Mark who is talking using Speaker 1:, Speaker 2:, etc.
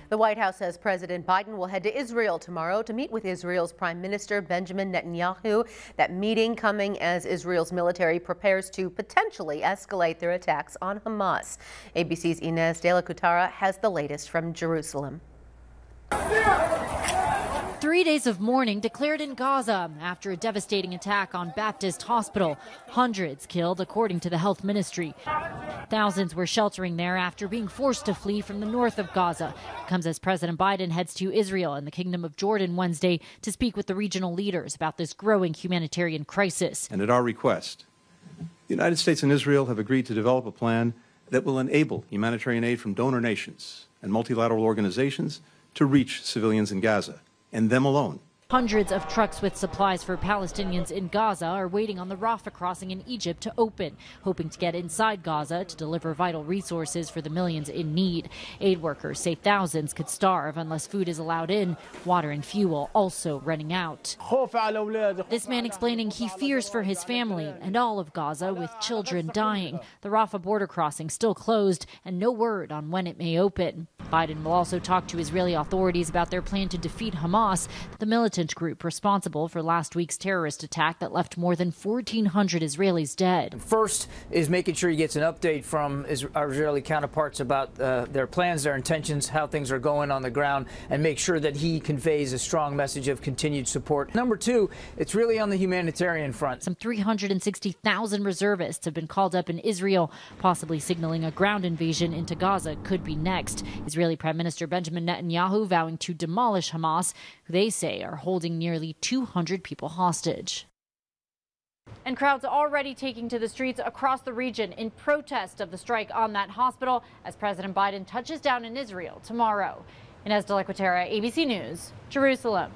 Speaker 1: The White House says President Biden will head to Israel tomorrow to meet with Israel's Prime Minister Benjamin Netanyahu. That meeting coming as Israel's military prepares to potentially escalate their attacks on Hamas. ABC's Inez de la Cuetara has the latest from Jerusalem.
Speaker 2: 3 days of mourning declared in Gaza after a devastating attack on Baptist Hospital. Hundreds killed, according to the health ministry. Thousands were sheltering there after being forced to flee from the north of Gaza. It comes as President Biden heads to Israel and the Kingdom of Jordan Wednesday to speak with the regional leaders about this growing humanitarian crisis.
Speaker 3: And at our request, the United States and Israel have agreed to develop a plan that will enable humanitarian aid from donor nations and multilateral organizations to reach civilians in Gaza, and them alone.
Speaker 2: Hundreds of trucks with supplies for Palestinians in Gaza are waiting on the Rafah crossing in Egypt to open, hoping to get inside Gaza to deliver vital resources for the millions in need. Aid workers say thousands could starve unless food is allowed in, water and fuel also running out. This man explaining he fears for his family and all of Gaza, with children dying. The Rafah border crossing still closed and no word on when it may open. Biden will also talk to Israeli authorities about their plan to defeat Hamas, the militant group responsible for last week's terrorist attack that left more than 1,400 Israelis dead.
Speaker 4: First is making sure he gets an update from our Israeli counterparts about their plans, their intentions, how things are going on the ground, and make sure that he conveys a strong message of continued support. Number two, it's really on the humanitarian front.
Speaker 2: Some 360,000 reservists have been called up in Israel, possibly signaling a ground invasion into Gaza could be next. Israeli Prime Minister Benjamin Netanyahu vowing to demolish Hamas, who they say are holding nearly 200 people hostage. And crowds already taking to the streets across the region in protest of the strike on that hospital as President Biden touches down in Israel tomorrow. Inez de la Cuetara, ABC News, Jerusalem.